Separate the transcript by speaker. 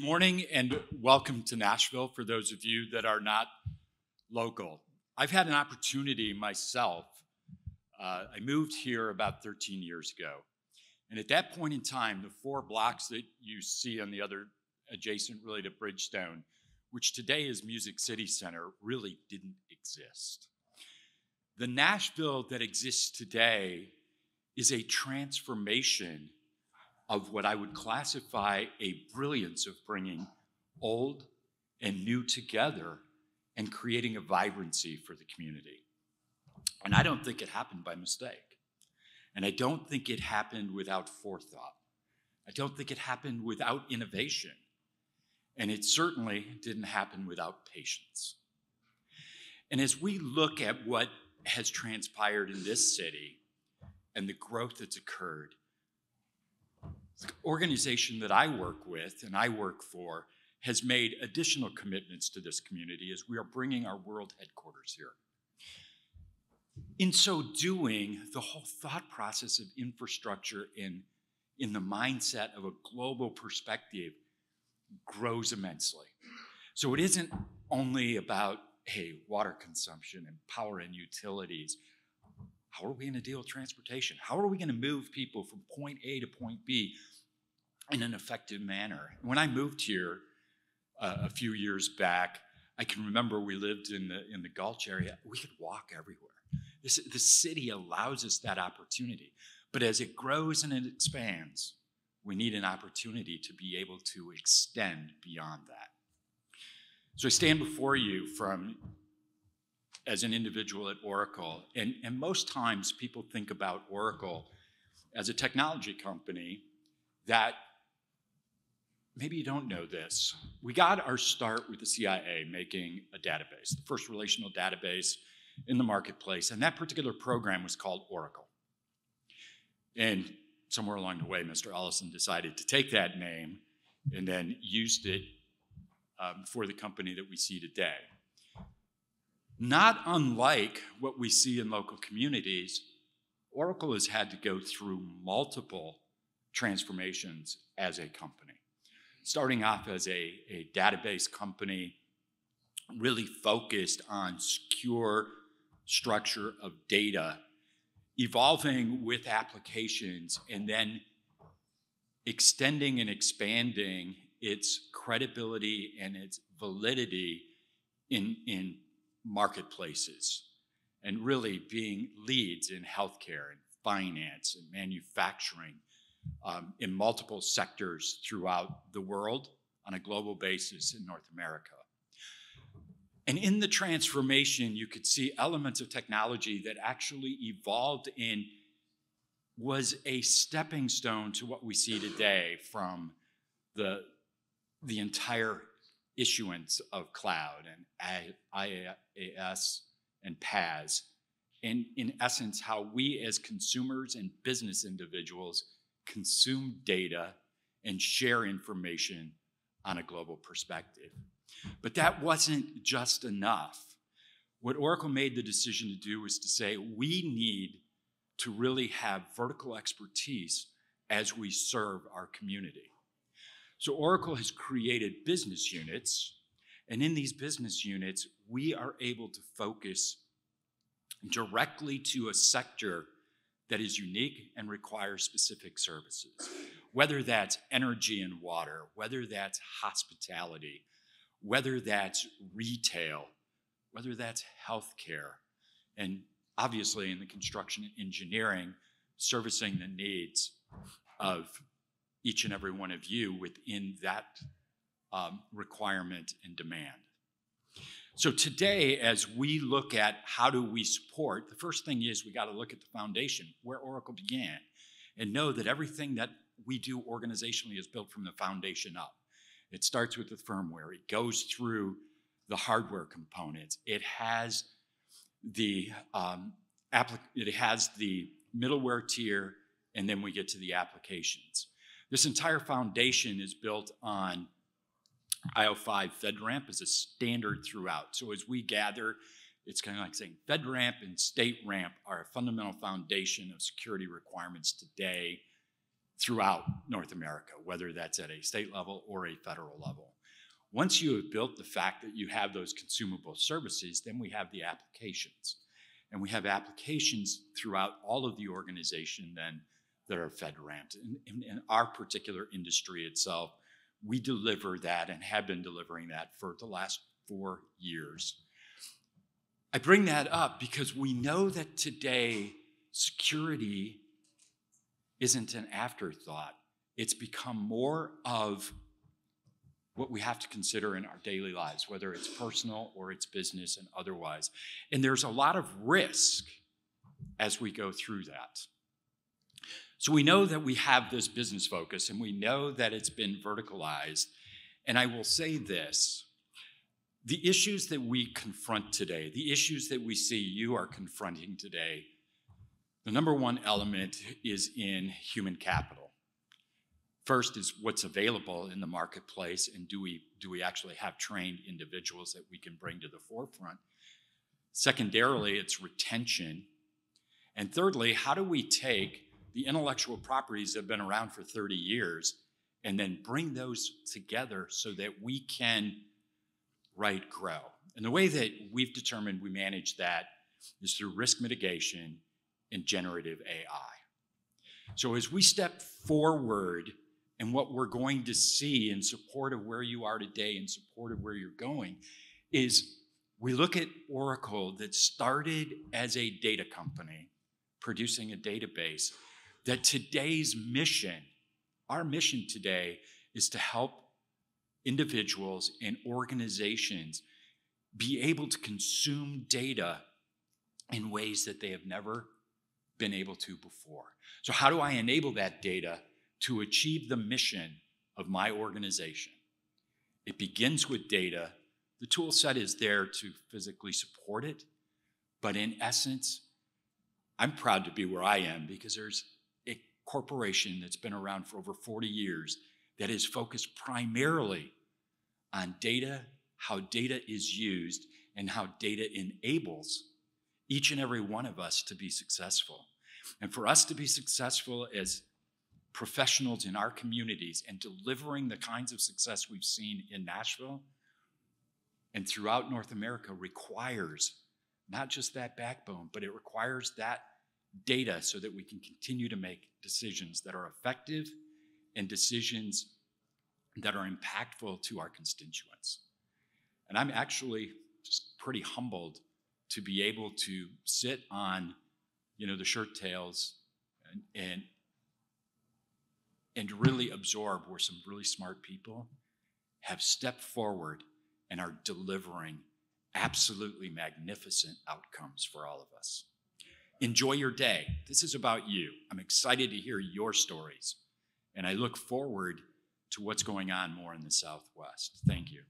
Speaker 1: morning and welcome to Nashville for those of you that are not local. I've had an opportunity myself. I moved here about 13 years ago. And at that point in time, the 4 blocks that you see on the other adjacent really to Bridgestone, which today is Music City Center, really didn't exist. The Nashville that exists today is a transformation of what I would classify a brilliance of bringing old and new together and creating a vibrancy for the community. And I don't think it happened by mistake. And I don't think it happened without forethought. I don't think it happened without innovation. And it certainly didn't happen without patience. And as we look at what has transpired in this city and the growth that's occurred, the organization that I work with and I work for has made additional commitments to this community as we are bringing our world headquarters here. In so doing, the whole thought process of infrastructure in the mindset of a global perspective grows immensely. So it isn't only about, water consumption and power and utilities. How are we going to deal with transportation? How are we going to move people from point A to point B in an effective manner? When I moved here a few years back, I can remember we lived in the Gulch area. We could walk everywhere. The city allows us that opportunity. But as it grows and it expands, we need an opportunity to be able to extend beyond that. So I stand before you as an individual at Oracle, and most times people think about Oracle as a technology company that maybe you don't know this. We got our start with the CIA making a database, the first relational database in the marketplace, and that particular program was called Oracle. And somewhere along the way, Mr. Ellison decided to take that name and then used it for the company that we see today. Not unlike what we see in local communities, Oracle has had to go through multiple transformations as a company. Starting off as a database company really focused on secure structure of data, evolving with applications, and then extending and expanding its credibility and its validity in marketplaces, and really being leads in healthcare and finance and manufacturing in multiple sectors throughout the world on a global basis in North America. And in the transformation, you could see elements of technology that actually evolved and was a stepping stone to what we see today, from the entire issuance of cloud and IaaS and PaaS, and in essence, how we as consumers and business individuals consume data and share information on a global perspective. But that wasn't just enough. What Oracle made the decision to do was to say, we need to really have vertical expertise as we serve our community. So Oracle has created business units, and in these business units, we are able to focus directly to a sector that is unique and requires specific services, whether that's energy and water, whether that's hospitality, whether that's retail, whether that's healthcare, and obviously in the construction and engineering, servicing the needs of each and every one of you within that requirement and demand. So today, as we look at how do we support, the first thing is we got to look at the foundation, where Oracle began, and know that everything that we do organizationally is built from the foundation up. It starts with the firmware. It goes through the hardware components. It has the middleware tier, and then we get to the applications. This entire foundation is built on IO5 FedRAMP as a standard throughout. So as we gather, it's kind of like saying FedRAMP and StateRAMP are a fundamental foundation of security requirements today throughout North America, whether that's at a state level or a federal level. Once you have built the fact that you have those consumable services, then we have the applications. And we have applications throughout all of the organization then that are FedRAMP. In our particular industry itself, we deliver that and have been delivering that for the last 4 years. I bring that up because we know that today security isn't an afterthought. It's become more of what we have to consider in our daily lives, whether it's personal or it's business and otherwise. And there's a lot of risk as we go through that. So we know that we have this business focus and we know that it's been verticalized. And I will say this, the issues that we confront today, the issues that we see you are confronting today, the number one element is in human capital. First is what's available in the marketplace, and do we actually have trained individuals that we can bring to the forefront? Secondarily, it's retention. And thirdly, how do we take the intellectual properties that have been around for 30 years and then bring those together so that we can grow? And the way that we've determined we manage that is through risk mitigation and generative AI. So as we step forward and what we're going to see in support of where you are today, in support of where you're going, is we look at Oracle that started as a data company, producing a database, that today's mission, our mission today, is to help individuals and organizations be able to consume data in ways that they have never been able to before. So how do I enable that data to achieve the mission of my organization? It begins with data. The tool set is there to physically support it, but in essence, I'm proud to be where I am because there's a corporation that's been around for over 40 years that is focused primarily on data, how data is used, and how data enables each and every one of us to be successful. And for us to be successful as professionals in our communities and delivering the kinds of success we've seen in Nashville and throughout North America requires not just that backbone, but it requires that data so that we can continue to make decisions that are effective and decisions that are impactful to our constituents. And I'm actually just pretty humbled to be able to sit on, the shirt tails and really absorb where some really smart people have stepped forward and are delivering absolutely magnificent outcomes for all of us. Enjoy your day. This is about you. I'm excited to hear your stories, and I look forward to what's going on more in the Southwest. Thank you.